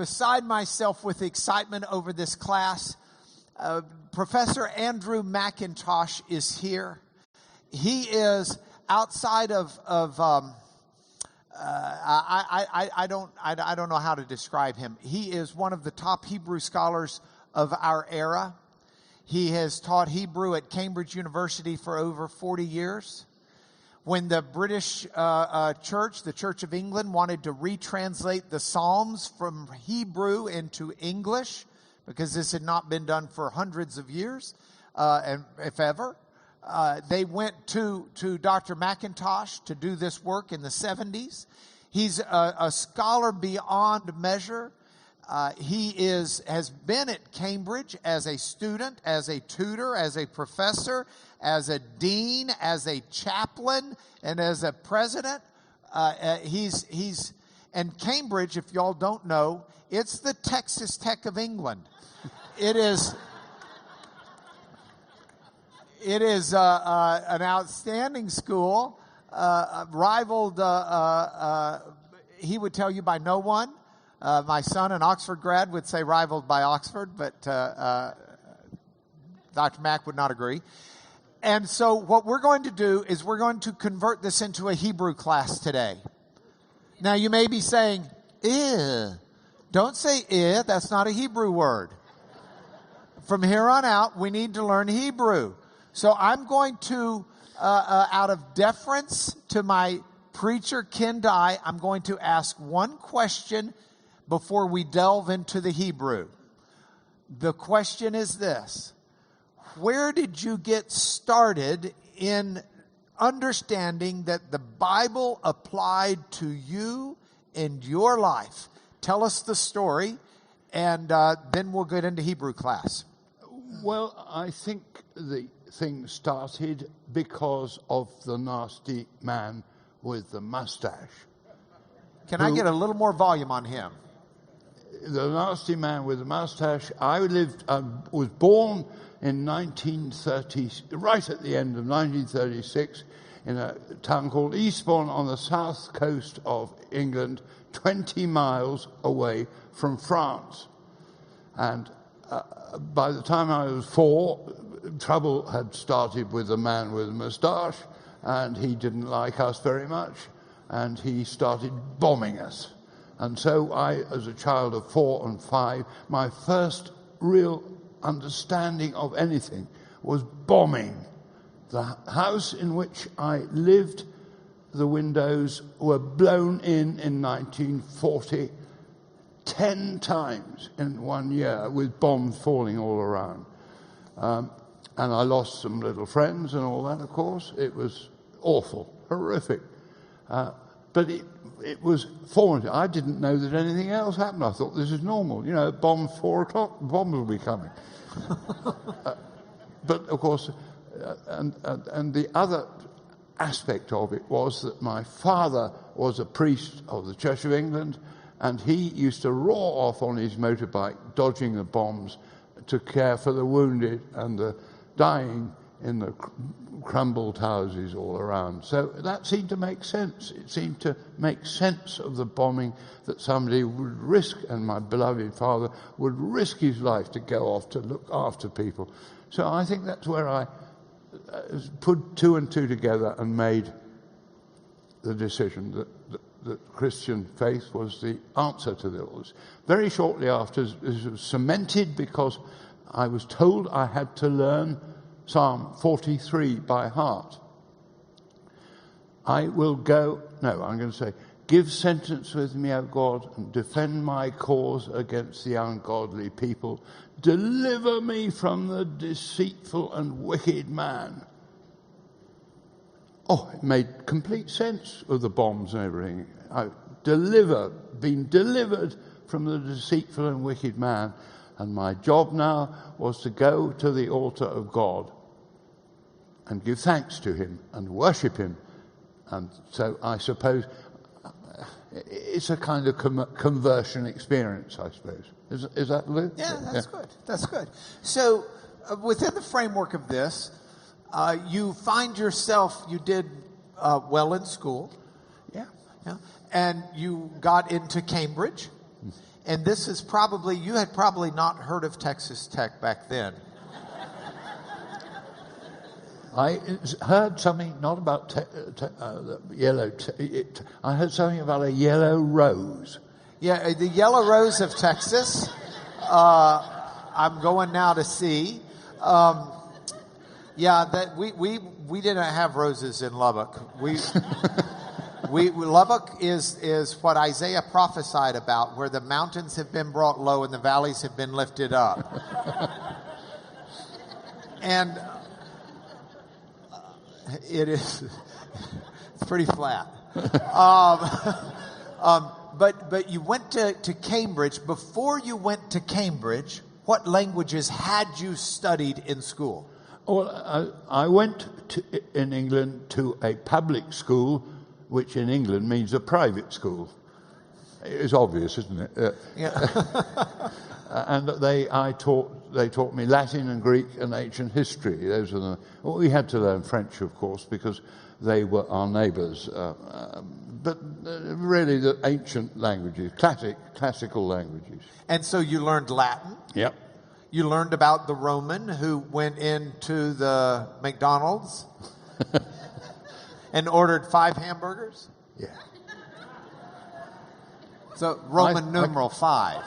beside myself with excitement over this class. Professor Andrew MacIntosh is here. He is outside of I don't know how to describe him. He is one of the top Hebrew scholars of our era. He has taught Hebrew at Cambridge University for over 40 years. When the British church, the Church of England, wanted to retranslate the Psalms from Hebrew into English, because this had not been done for hundreds of years, and if ever, they went to Dr. MacIntosh to do this work in the 70s. He's a scholar beyond measure. He has been at Cambridge as a student, as a tutor, as a professor, as a dean, as a chaplain, and as a president. And Cambridge, if y'all don't know, it's the Texas Tech of England. It is an outstanding school, rivaled, he would tell you, by no one. My son, an Oxford grad, would say rivaled by Oxford, but Dr. Mack would not agree. And so what we're going to do is we're going to convert this into a Hebrew class today. Now, you may be saying, "Eh." Don't say "eh." That's not a Hebrew word. From here on out, we need to learn Hebrew. So I'm going to, out of deference to my preacher, Ken Dye, I'm going to ask one question before we delve into the Hebrew. The question is this: where did you get started in understanding that the Bible applied to you and your life? Tell us the story, and then we'll get into Hebrew class. Well, I think the thing started because of the nasty man with the mustache. Can I get a little more volume on him? The nasty man with the mustache. I was born in 1930, right at the end of 1936, in a town called Eastbourne on the south coast of England, 20 miles away from France. And by the time I was 4, trouble had started with the man with the moustache, and he didn't like us very much, and he started bombing us. And so I, as a child of 4 and 5, my first real understanding of anything was bombing. The house in which I lived, the windows were blown in 1940, 10 times in 1 year, with bombs falling all around. And I lost some little friends and all that, of course. It was awful, horrific. But it was formative. I didn't know that anything else happened. I thought this is normal. You know, bomb 4 o'clock, bombs will be coming. But, of course, and the other aspect of it was that my father was a priest of the Church of England, and he used to roar off on his motorbike, dodging the bombs, to care for the wounded and the dying in the crumbled houses all around. So that seemed to make sense. It seemed to make sense of the bombing, that somebody would risk, and my beloved father would risk his life to go off to look after people. So I think that's where I put 2 and 2 together and made the decision that Christian faith was the answer to this. Very shortly after, this was cemented because I was told I had to learn Psalm 43 by heart. I'm going to say, give sentence with me, O God, and defend my cause against the ungodly people. Deliver me from the deceitful and wicked man. Oh, it made complete sense of the bombs and everything. I've been delivered from the deceitful and wicked man. And my job now was to go to the altar of God and give thanks to him and worship him. And so I suppose it's a kind of conversion experience, I suppose. Is that, Lou? Yeah, that's good. That's good. So within the framework of this, you find yourself, you did well in school. Yeah. And you got into Cambridge. And this is probably, you had probably not heard of Texas Tech back then. I heard something not about yellow. I heard something about a yellow rose. Yeah, the yellow rose of Texas. I'm going now to see. Yeah, that we didn't have roses in Lubbock. Lubbock is what Isaiah prophesied about, where the mountains have been brought low and the valleys have been lifted up. And it's pretty flat. But you went to Cambridge. Before you went to Cambridge, what languages had you studied in school? Well, I went in England to a public school, which in England means a private school. It's obvious, isn't it? Yeah. And they taught me Latin and Greek and ancient history. Those are we had to learn French, of course, because they were our neighbours. But really, the ancient languages, classical languages. And so you learned Latin. Yep. You learned about the Roman who went into the McDonald's and ordered 5 hamburgers. Yeah. So Roman numeral 5.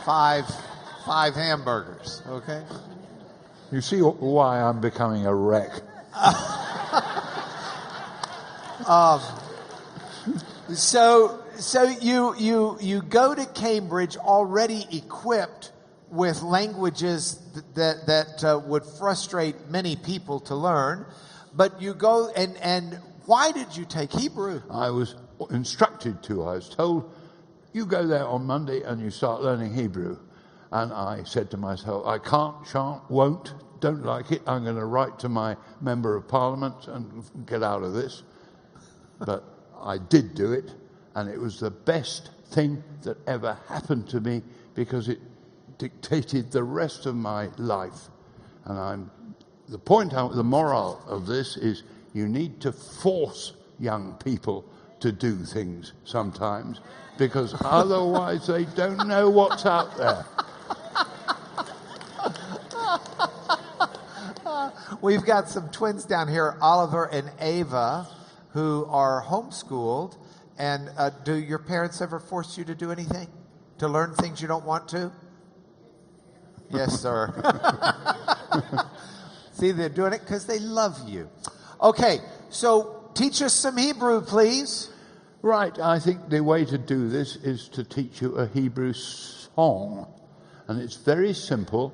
5 hamburgers. Okay. You see why I'm becoming a wreck. So you go to Cambridge already equipped with languages that would frustrate many people to learn, but you go and why did you take Hebrew? I was instructed to. I was told, you go there on Monday and you start learning Hebrew. And I said to myself, I can't, shan't, won't, don't like it. I'm going to write to my member of parliament and get out of this. But I did do it, and it was the best thing that ever happened to me because it dictated the rest of my life. And the moral of this is you need to force young people to do things sometimes because otherwise they don't know what's out there. We've got some twins down here, Oliver and Ava, who are homeschooled. And do your parents ever force you to do anything? To learn things you don't want to? Yes, sir. See, they're doing it because they love you. Okay, so teach us some Hebrew, please. Right, I think the way to do this is to teach you a Hebrew song. And it's very simple,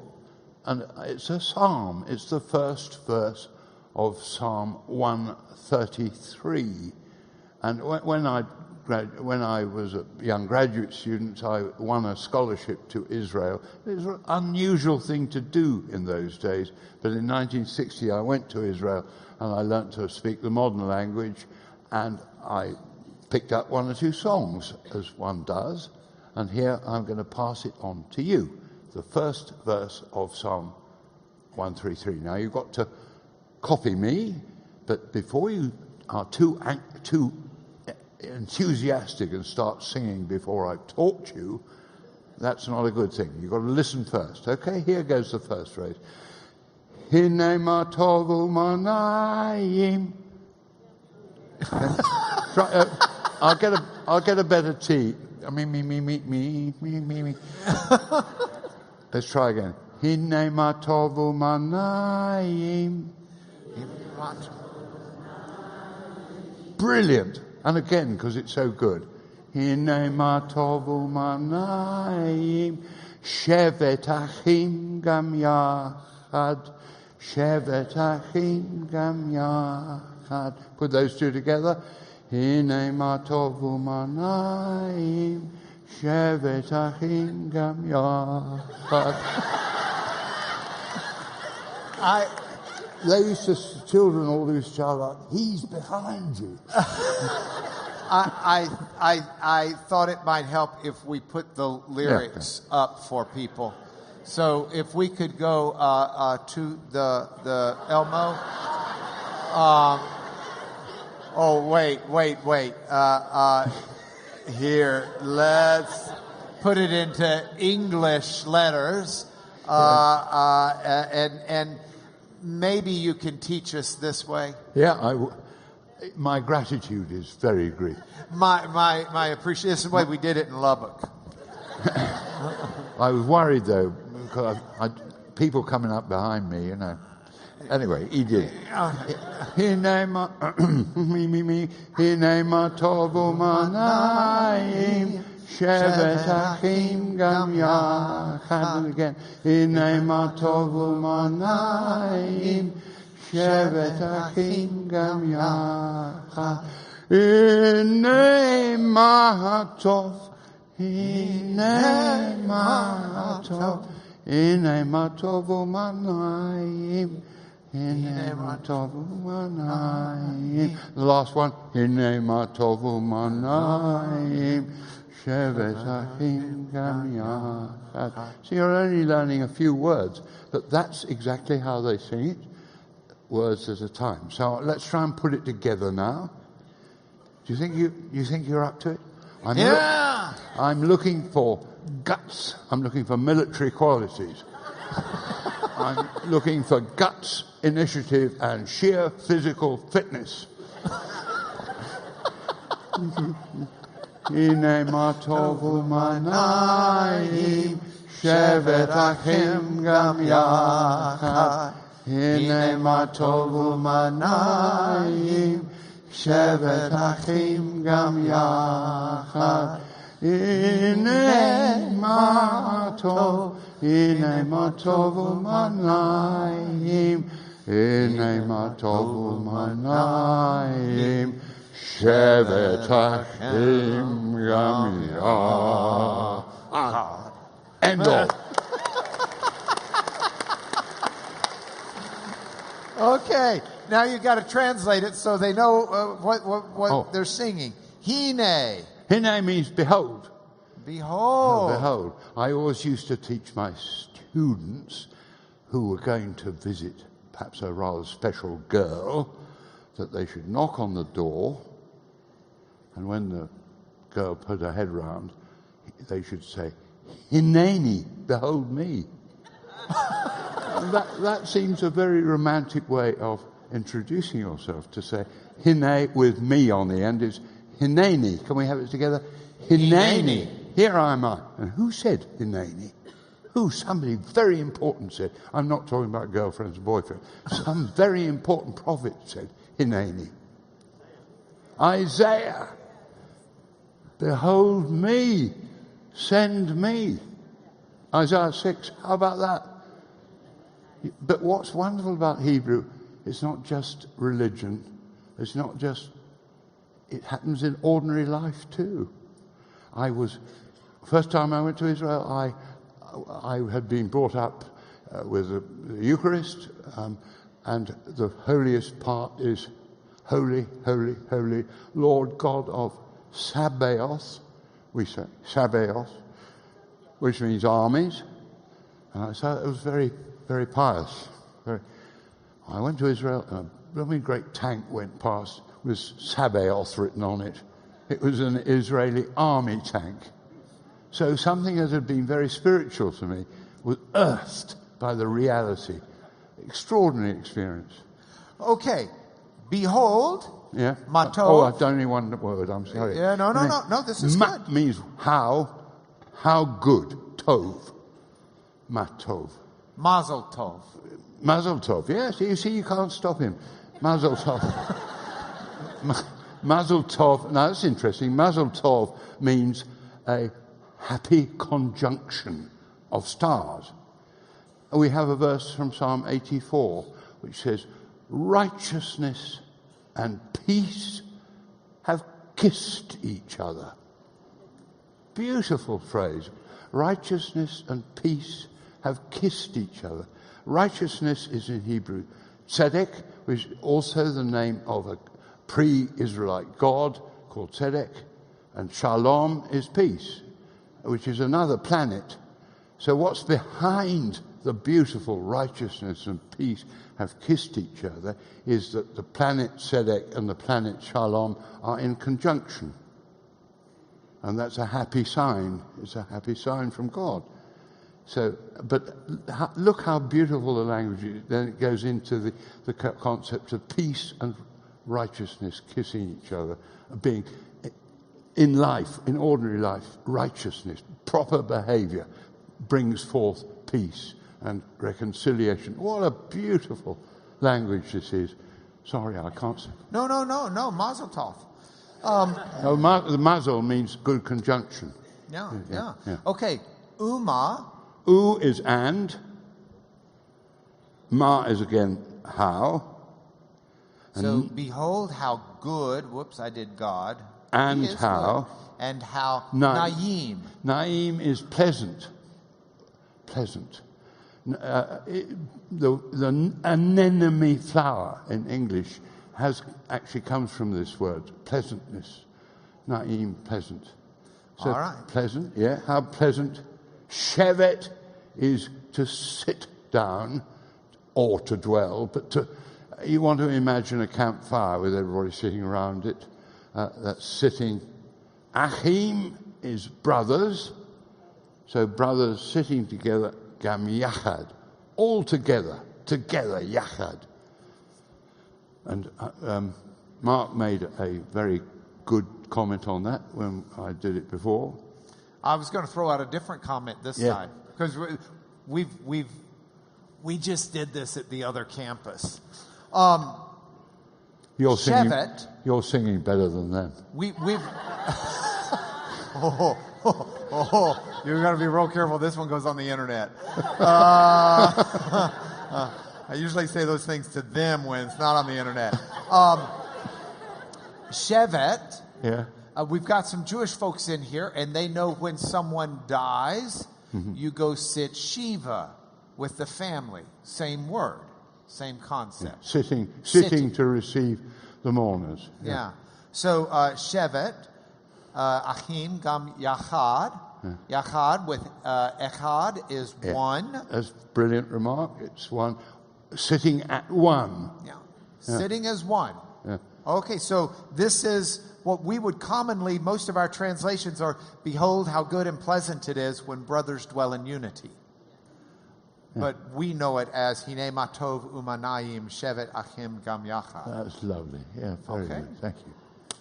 and it's a psalm. It's the first verse of Psalm 133. And when I was a young graduate student, I won a scholarship to Israel. It was an unusual thing to do in those days. But in 1960, I went to Israel and I learnt to speak the modern language, and I picked up 1 or 2 songs, as one does. And here I'm going to pass it on to you. The first verse of Psalm 133. Now, you've got to copy me, but before you are too enthusiastic and start singing before I've taught you, that's not a good thing. You've got to listen first. Okay, here goes the first phrase. Hine ma tovu manayim. I'll get a better tea. Me. Let's try again. Hine ma tovu manayim. Brilliant. And again, because it's so good. Hine ma tovu manayim. Shevet achim gam yachad. Shevet achim gam yachad. Put those two together. Hine ma tovu manayim. Shevet achim gam yachad. Children all used to shout out, he's behind you. I thought it might help if we put the lyrics up for people. So if we could go to the Elmo. Wait. Here, let's put it into English letters, and maybe you can teach us this way. Yeah, my gratitude is very great. My appreciation. This is the way we did it in Lubbock. I was worried though, because people coming up behind me, you know. Anyway, he did. Hinema tovu manayim shevet achim gam yachad. Again, hinema tovu manayim shevet achim gam yachad. Hinema tov, hinema tov, hinema tovu manayim. The last one. So you're only learning a few words, but that's exactly how they sing it, words at a time. So let's try and put it together now. Do you think you're up to it? I'm looking for guts. I'm looking for military qualities. I'm looking for guts, initiative, and sheer physical fitness. Hine matovu manayim shevet achim gam yachad. Hine matovu manayim shevet achim gam yachad. Hine matov. Hine matovu manayim, hine matovu manayim, shevet achim gam yachad. End all. Okay, now you've got to translate it so they know what they're singing. Hine. Hine means behold. Behold. Behold. I always used to teach my students who were going to visit perhaps a rather special girl that they should knock on the door, and when the girl put her head round, they should say, Hineni, behold me. that seems a very romantic way of introducing yourself, to say Hine with me on the end is Hineni. Can we have it together? Hineni. Here am I. And who said Hineni? Who? Somebody very important said. I'm not talking about girlfriends and boyfriends. Some very important prophet said Hineni. Isaiah. Behold me. Send me. Isaiah 6. How about that? But what's wonderful about Hebrew, it's not just religion. It's not just... It happens in ordinary life too. First time I went to Israel, I had been brought up with the Eucharist, and the holiest part is Holy, Holy, Holy, Lord God of Sabaoth. We say Sabaoth, which means armies. So it was very, very pious. I went to Israel, and a blooming great tank went past with Sabaoth written on it. It was an Israeli army tank. So something that had been very spiritual to me was earthed by the reality. Extraordinary experience. Okay. Behold. Yeah. Matov. Oh, I've done only one word. I'm sorry. Yeah, no, this is good. Means how good. Tov. Matov. Mazel tov. Mazel tov. Yes, you see, you can't stop him. Mazel tov. Mazel tov. Now, that's interesting. Mazel tov means a happy conjunction of stars. We have a verse from Psalm 84 which says, righteousness and peace have kissed each other. Beautiful phrase. Righteousness and peace have kissed each other. Righteousness is in Hebrew tzedek, which is also the name of a pre-Israelite god called tzedek, and shalom is peace, which is another planet. So what's behind the beautiful righteousness and peace have kissed each other is that the planet tzedek and the planet shalom are in conjunction. And that's a happy sign. It's a happy sign from God. So, but look how beautiful the language is. Then it goes into the concept of peace and righteousness, kissing each other, being in life, in ordinary life, righteousness, proper behavior brings forth peace and reconciliation. What a beautiful language this is. Sorry, I can't say. No, Mazel Tov. The mazel means good conjunction. Yeah. Okay, Uma. U is and. Ma is again how. So behold how good. Whoops, I did God. And how. Good. And how. Naim. Naim is pleasant. Pleasant. The anemone flower in English actually comes from this word, pleasantness. Naim, pleasant. So all right. Pleasant, yeah. How pleasant. Shevet is to sit down or to dwell, but you want to imagine a campfire with everybody sitting around it. That's sitting. Achim is brothers. So brothers sitting together. Gam yachad. All together. Together, yachad. And Mark made a very good comment on that when I did it before. I was going to throw out a different comment this time because we just did this at the other campus. You're singing better than them. We've you're going to be real careful. This one goes on the internet. I usually say those things to them when it's not on the internet. Shevet. Yeah. We've got some Jewish folks in here, and they know when someone dies, you go sit Shiva with the family. Same word, same concept. Yeah. Sitting to receive the mourners. Yeah. So Shevet, Achim, Gam Yachad. Yeah. Yachad with Echad is one. That's a brilliant remark. It's one. Sitting at one. Yeah. Sitting as one. Yeah. Okay, so this is what we would commonly, most of our translations are, behold how good and pleasant it is when brothers dwell in unity. Yeah. But we know it as Hine Matov Umanayim Shevet Achim Gam Yachad. That's lovely. Yeah, very good. Thank you.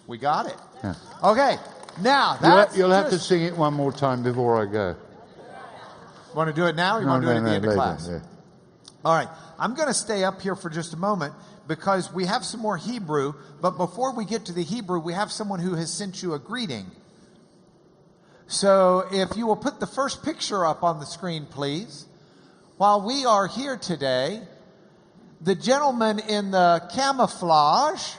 We got it. Yeah. Okay, now that's you'll have to sing it one more time before I go. Want to do it now or you want to do it at the end of class? Yeah. All right, I'm going to stay up here for just a moment because we have some more Hebrew, but before we get to the Hebrew, we have someone who has sent you a greeting. So if you will put the first picture up on the screen, please. While we are here today, the gentleman in the camouflage,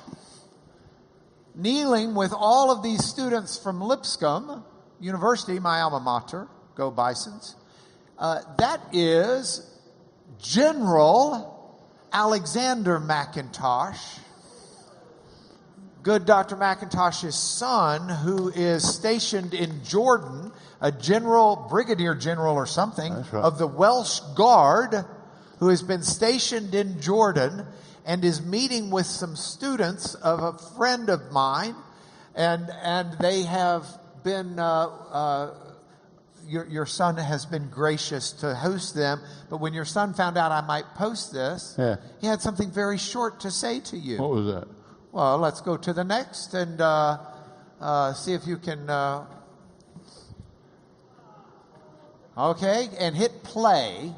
kneeling with all of these students from Lipscomb University, my alma mater, go Bisons, that is General Alexander MacIntosh, good Dr. MacIntosh's son, who is stationed in Jordan, a brigadier general or something, of the Welsh Guard, who has been stationed in Jordan and is meeting with some students of a friend of mine, and they have been your son has been gracious to host them, but when your son found out I might post this, he had something very short to say to you. What was that? Well, let's go to the next and see if you can... okay, and hit play,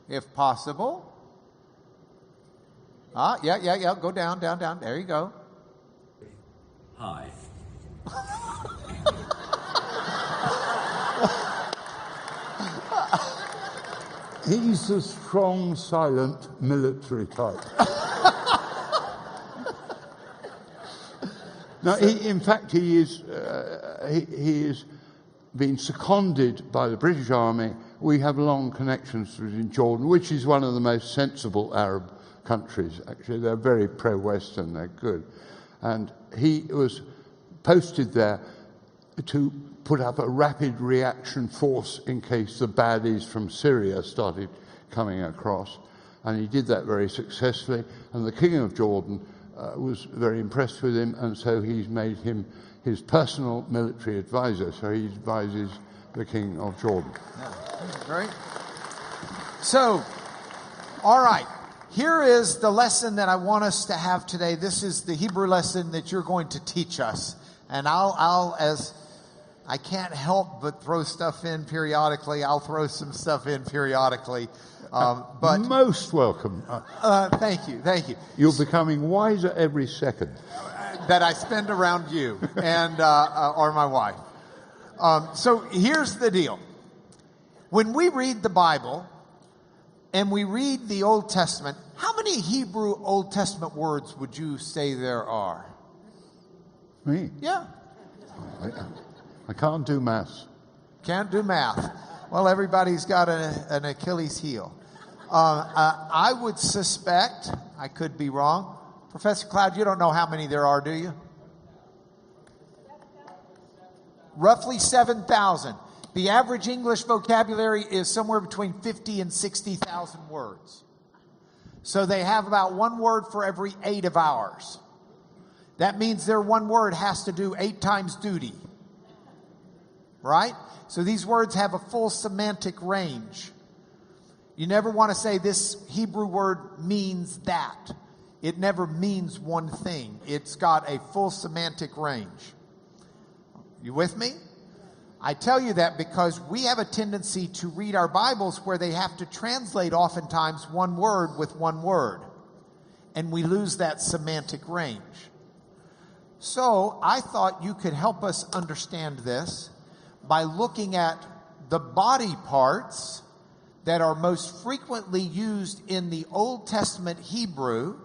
if possible. Yeah, go down. There you go. Hi. He's a strong, silent, military type. No, in fact, he is been seconded by the British Army. We have long connections in Jordan, which is one of the most sensible Arab countries. Actually, they're very pro-Western. They're good, and he was posted there to put up a rapid reaction force in case the baddies from Syria started coming across. And he did that very successfully. And the King of Jordan was very impressed with him, and so he's made him his personal military advisor. So he advises the King of Jordan. Yeah, great. So, all right. Here is the lesson that I want us to have today. This is the Hebrew lesson that you're going to teach us. And as I can't help but throw stuff in periodically, I'll throw some stuff in periodically. But most welcome. Thank you. You're becoming wiser every second that I spend around you and or my wife. So here's the deal. When we read the Bible and we read the Old Testament, how many Hebrew Old Testament words would you say there are? Me? Yeah. I can't do maths. Can't do math. Well, everybody's got an Achilles heel. I would suspect, I could be wrong. Professor Cloud, you don't know how many there are, do you? Roughly 7,000. The average English vocabulary is somewhere between 50 and 60,000 words. So they have about one word for every 8 of ours. That means their one word has to do 8 times duty. Right? So these words have a full semantic range. You never want to say this Hebrew word means that. It never means one thing. It's got a full semantic range. You with me? I tell you that because we have a tendency to read our Bibles where they have to translate oftentimes one word with one word. And we lose that semantic range. So I thought you could help us understand this by looking at the body parts that are most frequently used in the Old Testament Hebrew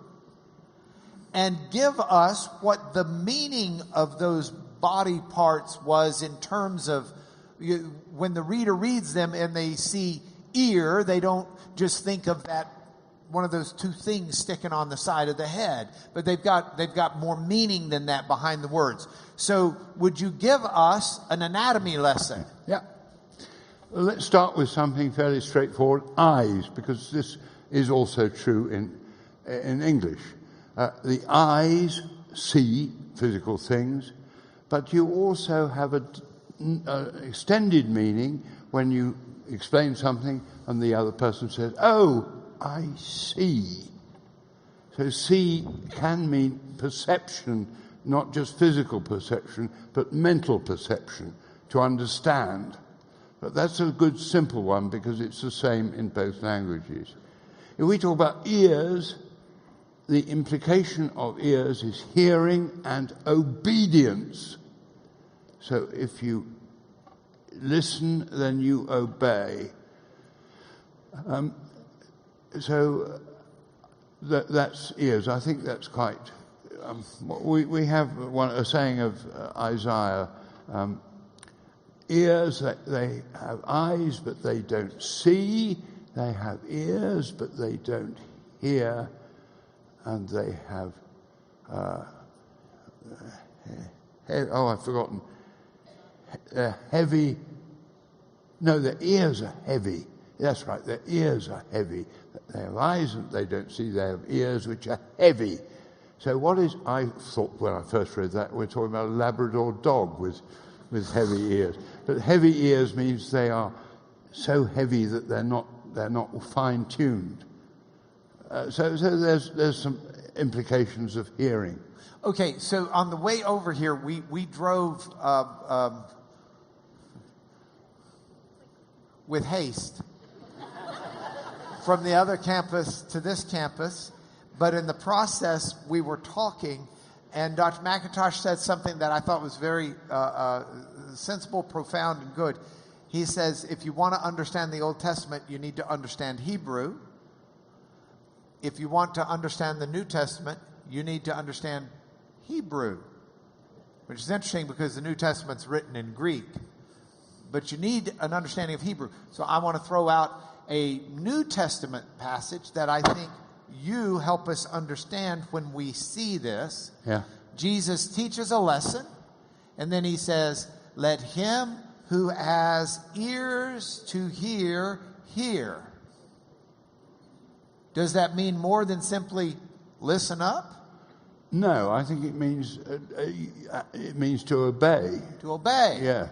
and give us what the meaning of those body parts was in terms of when the reader reads them and they see ear, they don't just think of that one of those 2 things sticking on the side of the head, but they've got more meaning than that behind the words. So would you give us an anatomy lesson? Yeah. Let's start with something fairly straightforward, eyes, because this is also true in English. The eyes see physical things, but you also have an extended meaning when you explain something and the other person says, "Oh, I see." So see can mean perception, not just physical perception, but mental perception, to understand. But that's a good simple one because it's the same in both languages. If we talk about ears, the implication of ears is hearing and obedience. So if you listen, then you obey. So that's ears. I think that's quite... we have a saying of Isaiah, ears, they have eyes, but they don't see. They have ears, but they don't hear. And they have... I've forgotten. Heavy... No, their ears are heavy. That's right, their ears are heavy. They have eyes and they don't see. They have ears which are heavy. So I thought when I first read that, we're talking about a Labrador dog with heavy ears. But heavy ears means they are so heavy that they're not fine-tuned. So there's some implications of hearing. Okay, so on the way over here, we drove with haste from the other campus to this campus, but in the process we were talking, and Dr. MacIntosh said something that I thought was very sensible, profound, and good. He says, if you want to understand the Old Testament, you need to understand Hebrew. If you want to understand the New Testament, you need to understand Hebrew, which is interesting because the New Testament's written in Greek. But you need an understanding of Hebrew. So I want to throw out a New Testament passage that I think you help us understand when we see this. Yeah. Jesus teaches a lesson, and then he says, let him who has ears to hear, hear. Does that mean more than simply listen up? No, I think it means to obey. To obey. Yeah.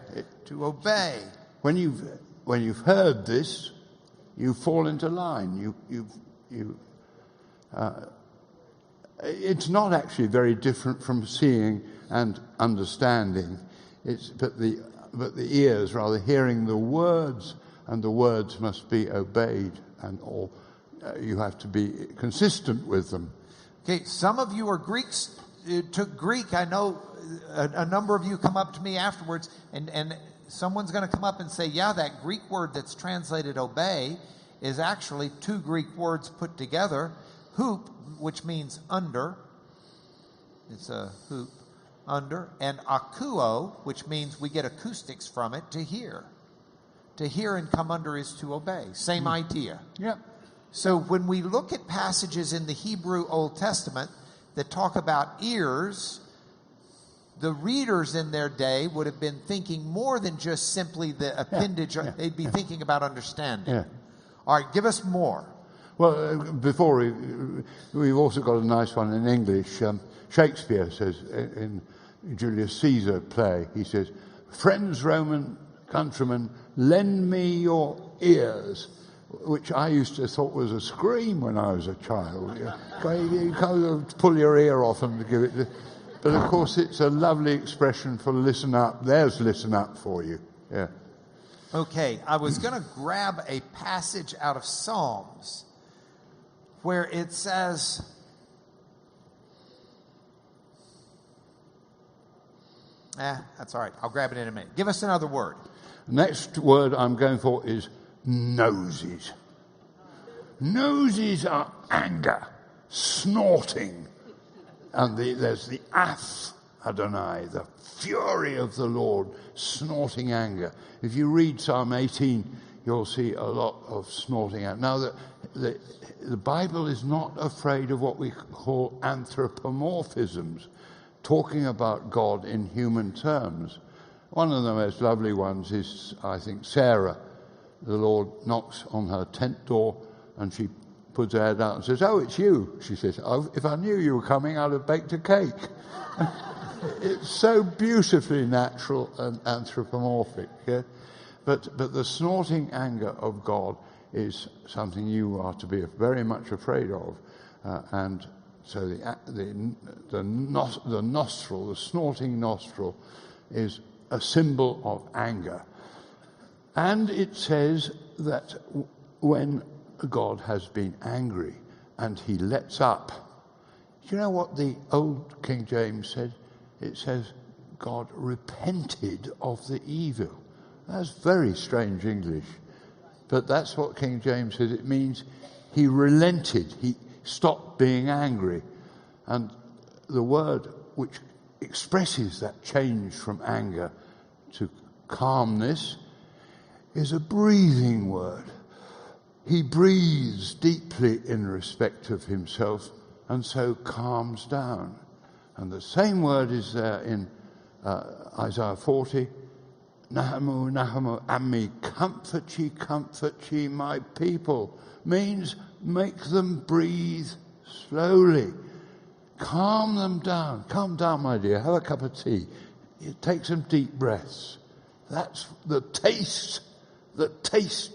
To obey. When you've heard this, you fall into line. It's not actually very different from seeing and understanding. But the ears, rather, hearing the words, and the words must be obeyed, or you have to be consistent with them. Okay, some of you are Greeks, took Greek. I know a number of you come up to me afterwards, and someone's going to come up and say, yeah, that Greek word that's translated obey is actually two Greek words put together. Hoop, which means under. It's a hoop, under. And akuo, which means we get acoustics from it, to hear. To hear and come under is to obey. Same idea. Yeah. So when we look at passages in the Hebrew Old Testament that talk about ears, the readers in their day would have been thinking more than just simply the appendage. They'd be thinking about understanding. Yeah. All right, give us more. Well, before we've also got a nice one in English. Shakespeare says in Julius Caesar play, he says, "Friends, Roman countrymen, lend me your ears," which I used to thought was a scream when I was a child. You can't pull your ear off and give it. But of course, it's a lovely expression for listen up. There's listen up for you. Yeah. Okay, I was going to grab a passage out of Psalms where it says, that's all right. I'll grab it in a minute. Give us another word. The next word I'm going for is noses. Noses are anger, snorting. And there's the ath Adonai, the fury of the Lord, snorting anger. If you read Psalm 18, you'll see a lot of snorting anger. Now, the Bible is not afraid of what we call anthropomorphisms, talking about God in human terms. One of the most lovely ones is, I think, Sarah. The Lord knocks on her tent door and she puts her head out and says, "Oh, it's you." She says, "Oh, if I knew you were coming, I'd have baked a cake." It's so beautifully natural and anthropomorphic. Yeah? But the snorting anger of God is something you are to be very much afraid of. And so the nostril, the snorting nostril, is a symbol of anger. And it says that when God has been angry and he lets up, do you know what the old King James said? It says, God repented of the evil. That's very strange English. But that's what King James says. It means he relented. He stopped being angry. And the word which expresses that change from anger to calmness is a breathing word. He breathes deeply in respect of himself and so calms down. And the same word is there in Isaiah 40. Nahamu, Nahamu, Ammi, comfort ye my people, means make them breathe slowly. Calm them down. Calm down, my dear. Have a cup of tea. Take some deep breaths. That's the taste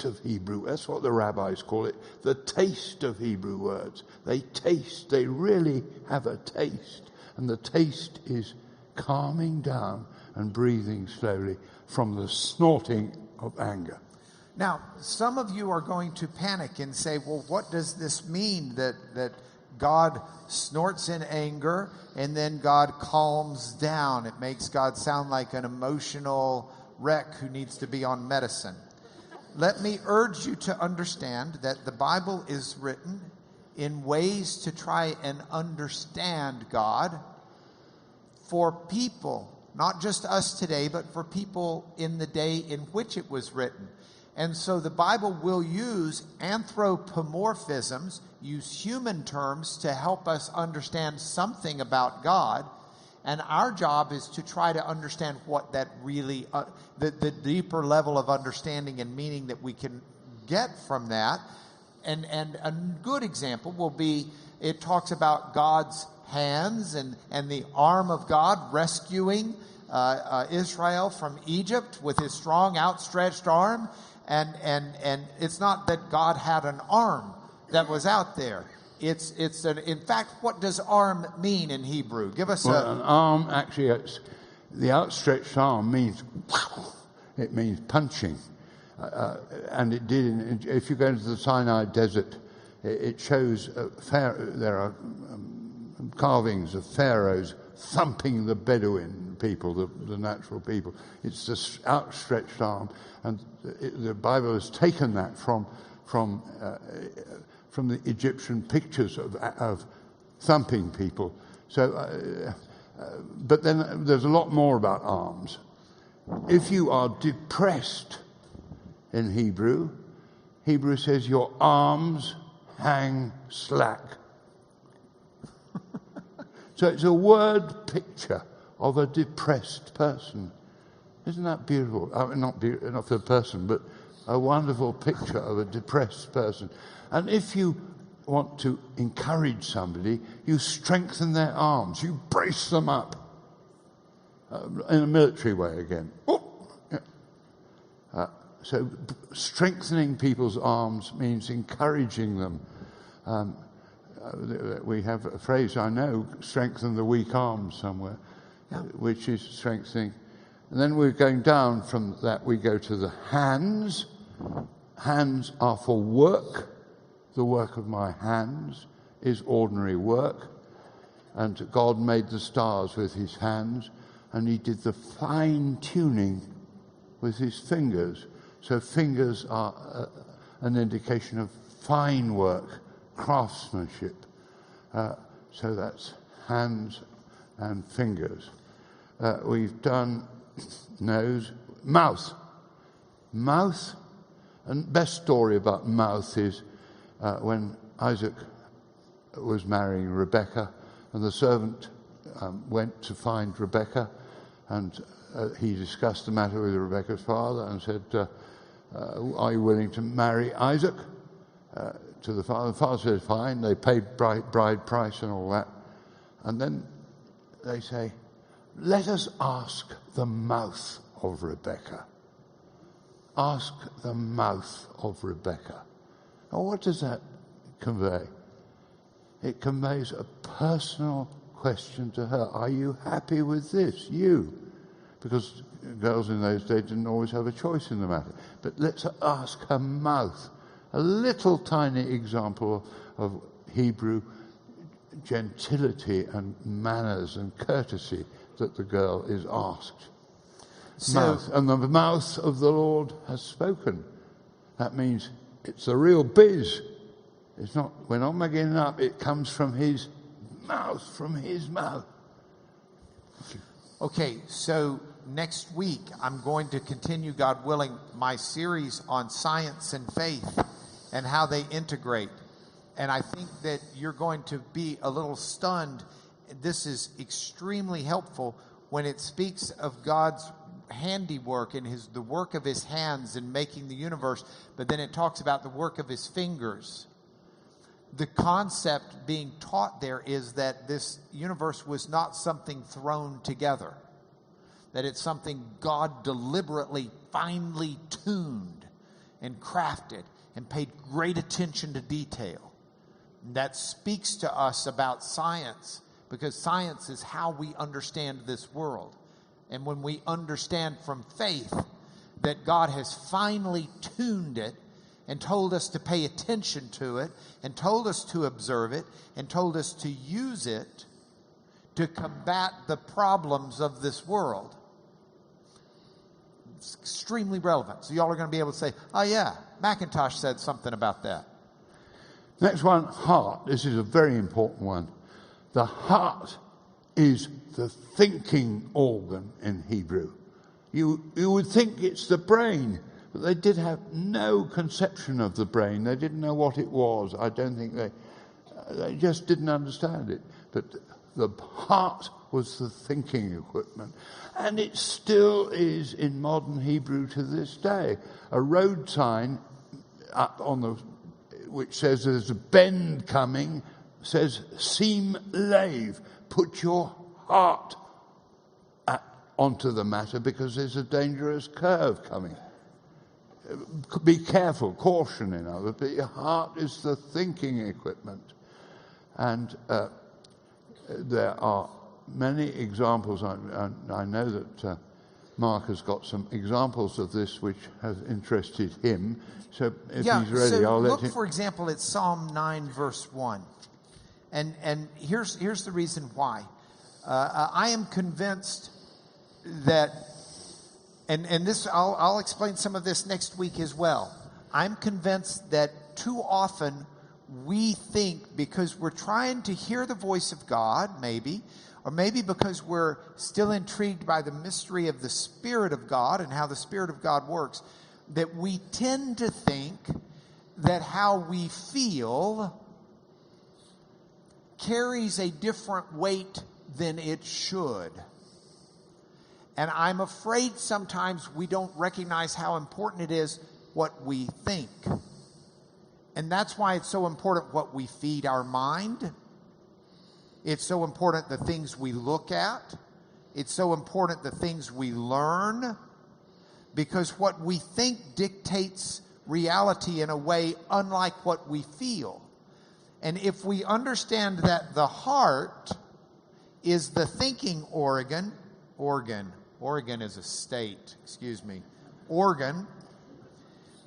of Hebrew. That's what the rabbis call it. The taste of Hebrew words. They taste. They really have a taste. And the taste is calming down and breathing slowly from the snorting of anger. Now, some of you are going to panic and say, well, what does this mean that God snorts in anger and then God calms down? It makes God sound like an emotional wreck who needs to be on medicine. Let me urge you to understand that the Bible is written in ways to try and understand God for people, not just us today, but for people in the day in which it was written. And so the Bible will use anthropomorphisms, use human terms to help us understand something about God. And our job is to try to understand what that really, the deeper level of understanding and meaning that we can get from that. And a good example will be it talks about God's hands and the arm of God rescuing Israel from Egypt with his strong outstretched arm. And it's not that God had an arm that was out there. In fact, what does arm mean in Hebrew? Give us an arm. Actually, the outstretched arm means it means punching, and it did. If you go into the Sinai desert, it shows there are carvings of pharaohs thumping the Bedouin people, the natural people. It's this outstretched arm, and the Bible has taken that from the Egyptian pictures of thumping people. So, but then there's a lot more about arms. If you are depressed in Hebrew says your arms hang slack. So it's a word picture of a depressed person. Isn't that beautiful? I mean, not for the person, but a wonderful picture of a depressed person. And if you want to encourage somebody, you strengthen their arms. You brace them up. In a military way again. So strengthening people's arms means encouraging them. We have a phrase, I know, strengthen the weak arms somewhere, which is strengthening. And then we're going down from that, we go to the hands. Hands are for work. The work of my hands is ordinary work. And God made the stars with his hands, and he did the fine-tuning with his fingers. So fingers are an indication of fine work, craftsmanship. So that's hands and fingers. We've done nose, mouth. Mouth, and best story about mouth is when Isaac was marrying Rebekah, and the servant went to find Rebekah, and he discussed the matter with Rebekah's father and said, are you willing to marry Isaac? To the father. The father said, fine. They paid bride price and all that. And then they say, let us ask the mouth of Rebekah. Ask the mouth of Rebekah. Now, what does that convey? It conveys a personal question to her. Are you happy with this? You. Because girls in those days didn't always have a choice in the matter. But let's ask her mouth. A little tiny example of Hebrew gentility and manners and courtesy that the girl is asked. Mouth. And the mouth of the Lord has spoken. That means it's a real biz. It's not, we're not making it up. It comes from his mouth, Okay, so next week I'm going to continue, God willing, my series on science and faith and how they integrate. And I think that you're going to be a little stunned. This is extremely helpful when it speaks of God's handiwork and the work of his hands in making the universe, but then it talks about the work of his fingers. The concept being taught there is that this universe was not something thrown together, that it's something God deliberately, finely tuned and crafted and paid great attention to detail. That speaks to us about science, because science is how we understand this world. And when we understand from faith that God has finely tuned it and told us to pay attention to it and told us to observe it and told us to use it to combat the problems of this world, it's extremely relevant. So y'all are going to be able to say, oh yeah, MacIntosh said something about that. Next one, heart. This is a very important one. The heart is the thinking organ in Hebrew. You would think it's the brain, but they did have no conception of the brain. They didn't know what it was. I don't think they just didn't understand it. But the heart was the thinking equipment. And it still is in modern Hebrew to this day. A road sign up on which says there's a bend coming, says, sim lave, put your heart onto the matter because there's a dangerous curve coming. Be careful, caution in other, but your heart is the thinking equipment. And there are many examples. I know that Mark has got some examples of this which have interested him. So if he's ready, I'll let him. Look, for example, at Psalm 9, verse 1. And here's the reason why. I am convinced that, and this I'll explain some of this next week as well. I'm convinced that too often we think because we're trying to hear the voice of God, maybe, or maybe because we're still intrigued by the mystery of the Spirit of God and how the Spirit of God works, that we tend to think that how we feel carries a different weight than it should. And I'm afraid sometimes we don't recognize how important it is what we think. And that's why it's so important what we feed our mind. It's so important the things we look at. It's so important the things we learn. Because what we think dictates reality in a way unlike what we feel. And if we understand that the heart is the thinking organ is a state, organ,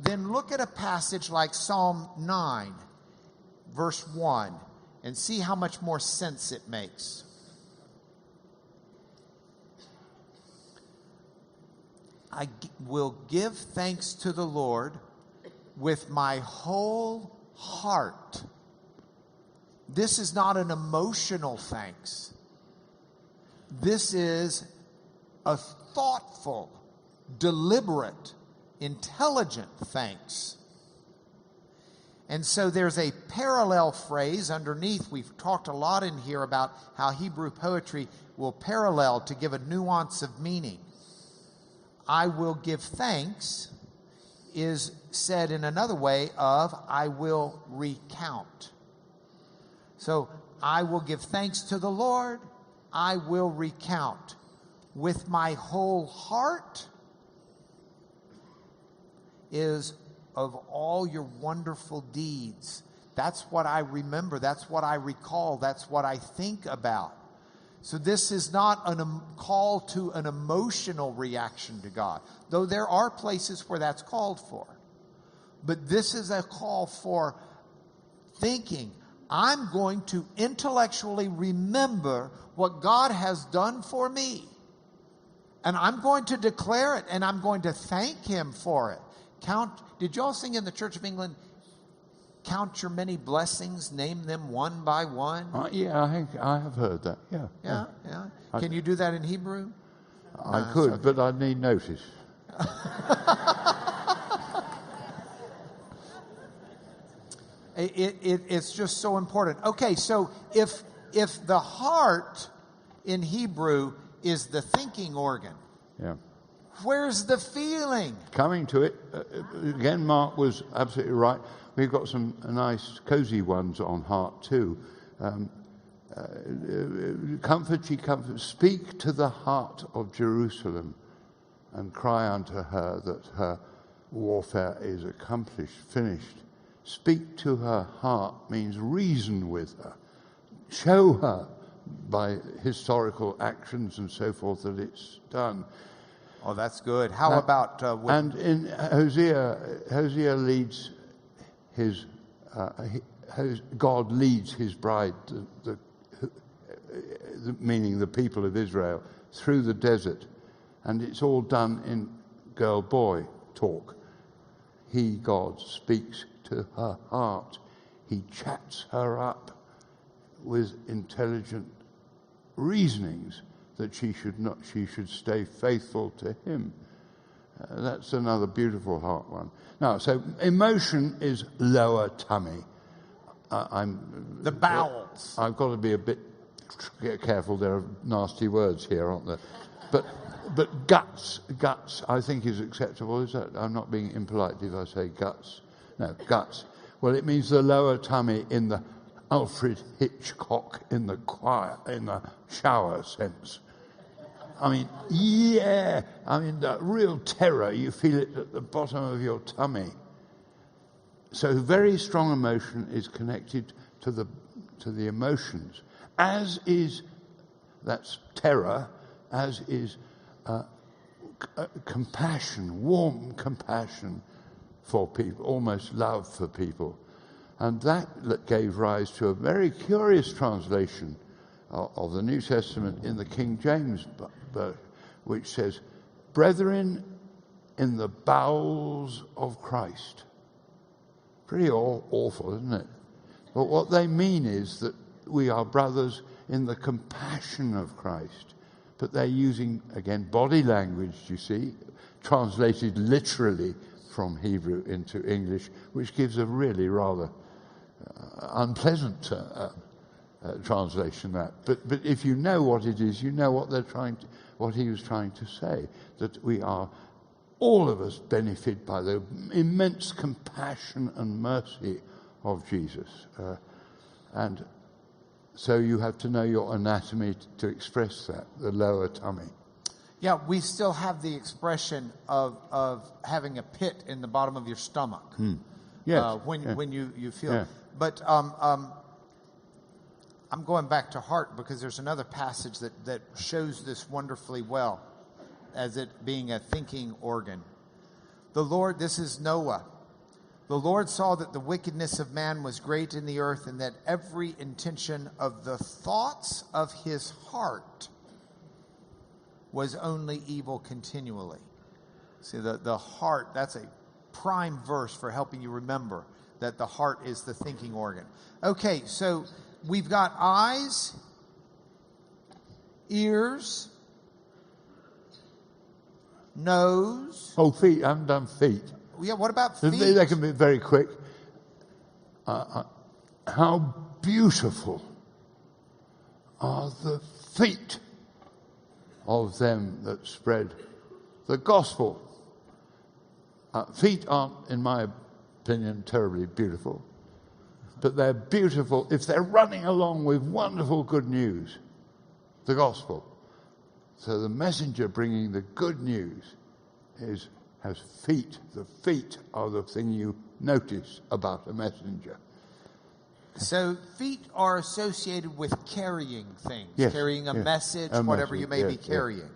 then look at a passage like Psalm 9, verse 1, and see how much more sense it makes. I will give thanks to the Lord with my whole heart. This is not an emotional thanks. This is a thoughtful, deliberate, intelligent thanks. And so there's a parallel phrase underneath. We've talked a lot in here about how Hebrew poetry will parallel to give a nuance of meaning. I will give thanks is said in another way of I will recount. So I will give thanks to the Lord. I will recount with my whole heart is of all your wonderful deeds. That's what I remember. That's what I recall. That's what I think about. So this is not a call to an emotional reaction to God, though there are places where that's called for. But this is a call for thinking. I'm going to intellectually remember what God has done for me. And I'm going to declare it, and I'm going to thank Him for it. Did y'all sing in the Church of England, count your many blessings, name them one by one? Yeah, I have heard that, yeah. Yeah. Can you do that in Hebrew? I could, okay. But I'd need notice. It's just so important. Okay, so if the heart in Hebrew is the thinking organ, yeah, where's the feeling? Coming to it, again, Mark was absolutely right. We've got some nice, cozy ones on heart too. Comfort ye, comfort. Speak to the heart of Jerusalem and cry unto her that her warfare is accomplished, finished. Speak to her heart means reason with her. Show her by historical actions and so forth that it's done. Oh, that's good. How about... and in Hosea leads his... God leads his bride, meaning the people of Israel, through the desert. And it's all done in girl-boy talk. He, God, speaks to her heart. He chats her up with intelligent reasonings that she should stay faithful to him. That's another beautiful heart one. Now, so emotion is lower tummy. The bowels. I've got to be a bit careful. There are nasty words here, aren't there? But guts, I think is acceptable. Is that? I'm not being impolite if I say guts. No, guts. Well, it means the lower tummy in the Alfred Hitchcock in the shower sense. I mean, yeah, I mean, that real terror, you feel it at the bottom of your tummy. So very strong emotion is connected to the emotions, as is, that's terror, as is compassion, warm compassion for people, almost love for people. And that gave rise to a very curious translation of the New Testament in the King James, which says, "Brethren in the bowels of Christ." Pretty awful, isn't it? But what they mean is that we are brothers in the compassion of Christ. But they're using, again, body language, you see, translated literally from Hebrew into English, which gives a really rather unpleasant translation. But if you know what it is, you know what he was trying to say, that we are, all of us benefit by the immense compassion and mercy of Jesus. And so you have to know your anatomy to express that, the lower tummy. Yeah, we still have the expression of having a pit in the bottom of your stomach. Yes. When you feel. Yeah. But I'm going back to heart because there's another passage that shows this wonderfully well as it being a thinking organ. The Lord, this is Noah. The Lord saw that the wickedness of man was great in the earth, and that every intention of the thoughts of his heart was only evil continually. See, the heart, that's a prime verse for helping you remember that the heart is the thinking organ. Okay, so we've got eyes, ears, nose. Oh, feet. I haven't done feet. Yeah, what about feet? They can be very quick. How beautiful are the feet of them that spread the gospel. Feet aren't, in my opinion, terribly beautiful, but they're beautiful if they're running along with wonderful good news, the gospel. So the messenger bringing the good news has feet. The feet are the thing you notice about a messenger. So feet are associated with carrying things, yes, carrying a message, whatever you may be carrying.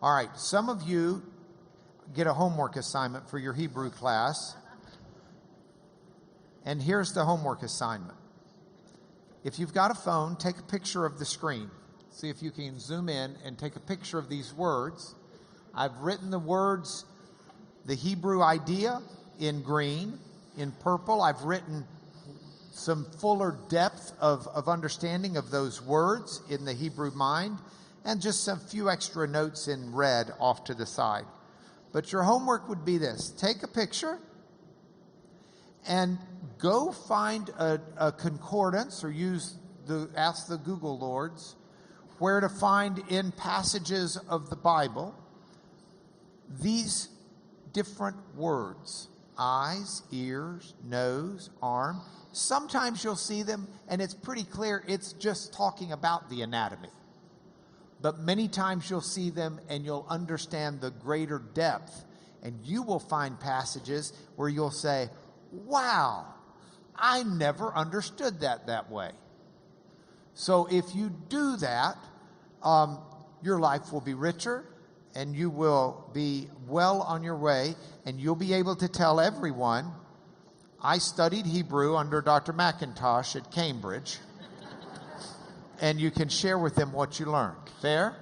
All right, some of you get a homework assignment for your Hebrew class. And here's the homework assignment. If you've got a phone, take a picture of the screen. See if you can zoom in and take a picture of these words. I've written the words, the Hebrew idea, in green. In purple, I've written some fuller depth of understanding of those words in the Hebrew mind, and just a few extra notes in red off to the side. But your homework would be this. Take a picture and go find a concordance, or ask the Google Lords where to find in passages of the Bible these different words: eyes, ears, nose, arm. Sometimes you'll see them and it's pretty clear it's just talking about the anatomy. But many times you'll see them and you'll understand the greater depth, and you will find passages where you'll say, wow, I never understood that way. So if you do that, your life will be richer, and you will be well on your way, and you'll be able to tell everyone, I studied Hebrew under Dr. MacIntosh at Cambridge, and you can share with them what you learned. Fair?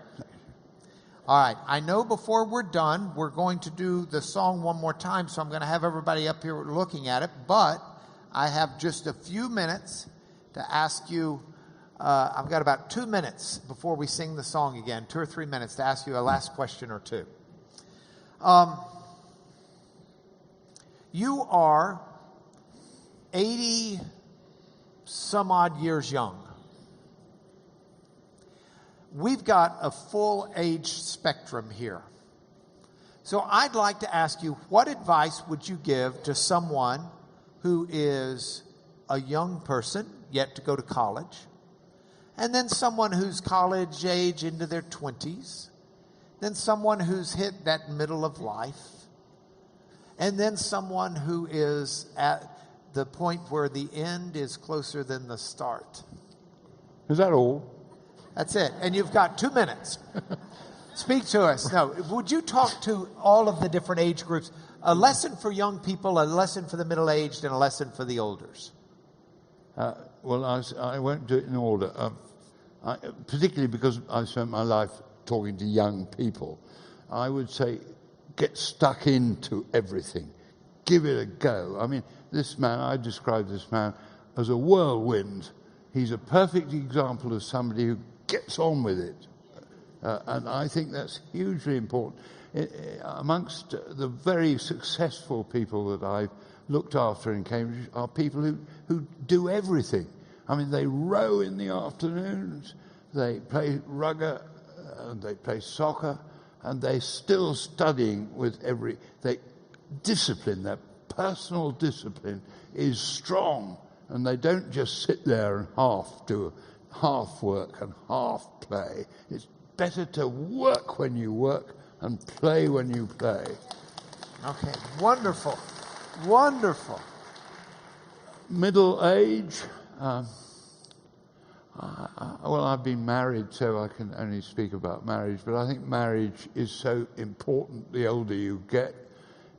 All right. I know before we're done, we're going to do the song one more time, so I'm going to have everybody up here looking at it, but I have just a few minutes to ask you. I've got about 2 minutes before we sing the song again, 2 or 3 minutes to ask you a last question or two. You are 80 some odd years young. We've got a full age spectrum here. So I'd like to ask you, what advice would you give to someone who is a young person yet to go to college, and then someone who's college age into their 20s, then someone who's hit that middle of life, and then someone who is at the point where the end is closer than the start. Is that all? That's it. And you've got 2 minutes. Speak to us. No, would you talk to all of the different age groups? A lesson for young people, a lesson for the middle-aged, and a lesson for the olders. Well, I won't do it in order, particularly because I spent my life talking to young people. I would say get stuck into everything. Give it a go. I mean, this man, I describe this man as a whirlwind. He's a perfect example of somebody who gets on with it. And I think that's hugely important. Amongst the very successful people that I've looked after in Cambridge are people who do everything. I mean, they row in the afternoons, they play rugby, and they play soccer, and they're still studying their personal discipline is strong, and they don't just sit there and half work and half play. It's better to work when you work and play when you play. Okay, wonderful, wonderful. Middle age, well, I've been married, so I can only speak about marriage, but I think marriage is so important the older you get.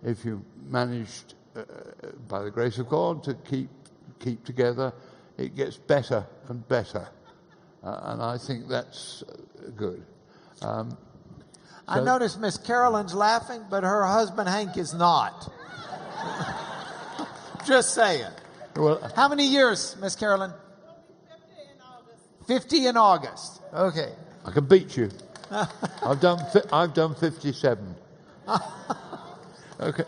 If you managed, by the grace of God, to keep together, it gets better and better. And I think that's good. I noticed Miss Carolyn's laughing, but her husband Hank is not. Just saying. Well, how many years, Miss Carolyn? 50 in August. Okay. I can beat you. I've done 57. Okay.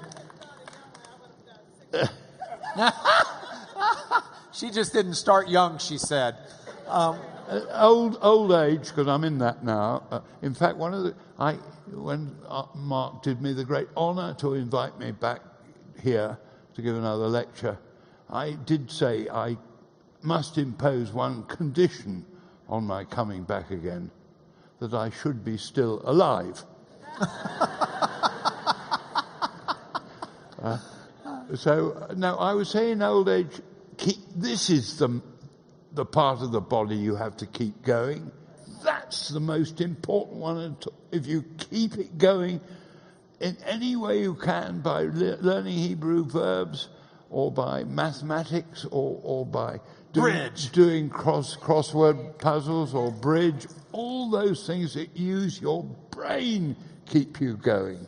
She just didn't start young, she said. Old age, because I'm in that now. In fact, when Mark did me the great honour to invite me back here to give another lecture, I did say I must impose one condition on my coming back again, that I should be still alive. No, I would say in old age, this is the part of the body you have to keep going. That's the most important one. If you keep it going in any way you can, by learning Hebrew verbs, or by mathematics, or by doing crossword puzzles or bridge, all those things that use your brain keep you going.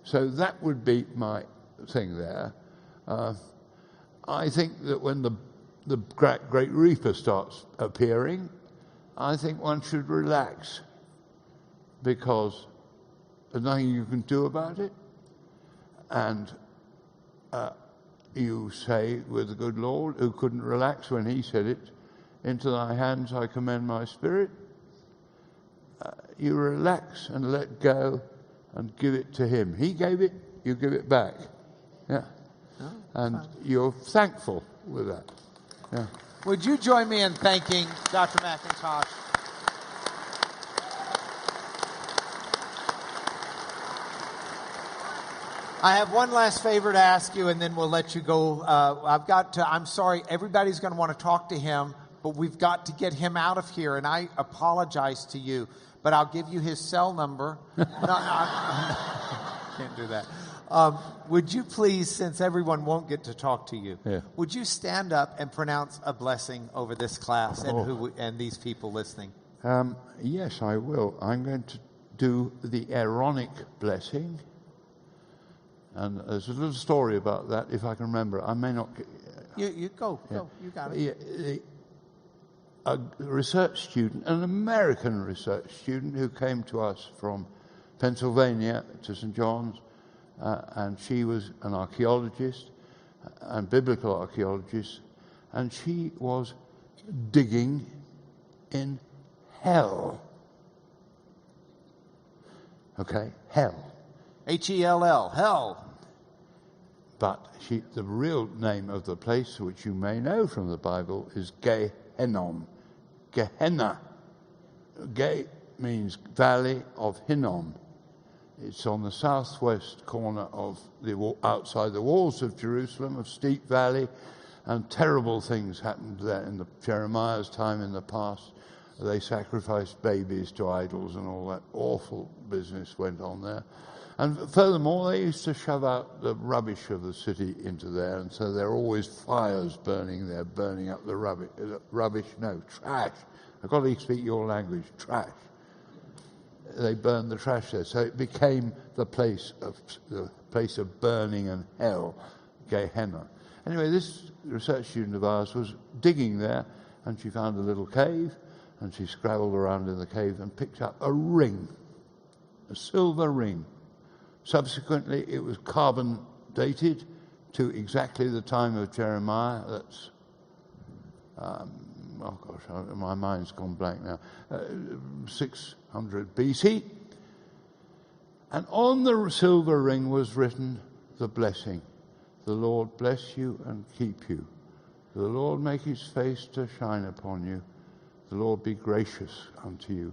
So that would be my thing there. I think that when the Great Reaper starts appearing, I think one should relax, because there's nothing you can do about it. And you say with the good Lord, who couldn't relax when he said it, into thy hands I commend my spirit. You relax and let go and give it to him. He gave it, you give it back. Yeah. And you're thankful with that. Yeah. Would you join me in thanking Dr. MacIntosh? I have one last favor to ask you, and then we'll let you go. I'm sorry, everybody's going to want to talk to him, but we've got to get him out of here, and I apologize to you, but I'll give you his cell number. No, can't do that. Would you please, since everyone won't get to talk to you, would you stand up and pronounce a blessing over this class and these people listening? Yes, I will. I'm going to do the Aaronic blessing. And there's a little story about that, if I can remember. I may not... You go. You got it. A research student, an American research student who came to us from Pennsylvania to St. John's, and she was an archaeologist and biblical archaeologist, and she was digging in hell. Okay, hell. Hell. Hell. but the real name of the place, which you may know from the Bible, is Gehenna. Gehenna. Ge means Valley of Hinnom. It's on the southwest corner of outside the walls of Jerusalem, a steep valley, and terrible things happened there in Jeremiah's time in the past. They sacrificed babies to idols and all that awful business went on there. And furthermore, they used to shove out the rubbish of the city into there, and so there are always fires burning there, burning up the trash. I've got to speak your language, trash. They burned the trash there, so it became the place of burning and hell, Gehenna. Anyway, this research student of ours was digging there, and she found a little cave, and she scrabbled around in the cave and picked up a ring, a silver ring. Subsequently, it was carbon dated to exactly the time of Jeremiah. That's my mind's gone blank now. 600 BC. And on the silver ring was written the blessing. The Lord bless you and keep you. The Lord make his face to shine upon you. The Lord be gracious unto you.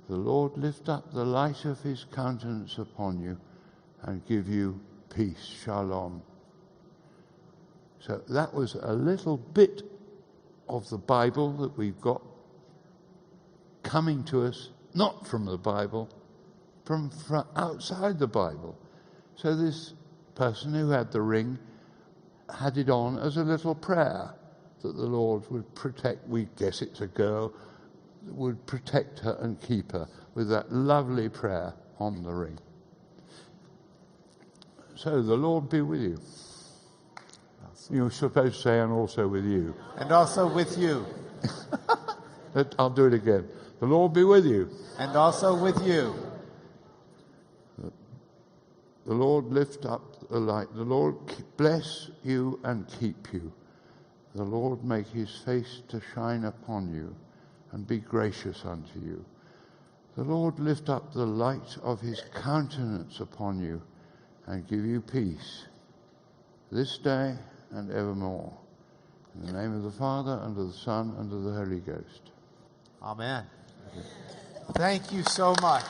The Lord lift up the light of his countenance upon you and give you peace. Shalom. So that was a little bit of the Bible that we've got coming to us, not from the Bible, from outside the Bible. So this person who had the ring had it on as a little prayer that the Lord would protect, we guess it's a girl, would protect her and keep her with that lovely prayer on the ring. So the Lord be with you. You're supposed to say, and also with you. And also with you. I'll do it again. The Lord be with you. And also with you. The Lord lift up the light. The Lord bless you and keep you. The Lord make his face to shine upon you and be gracious unto you. The Lord lift up the light of his countenance upon you and give you peace this day and evermore. In the name of the Father, and of the Son, and of the Holy Ghost. Amen. Thank you so much.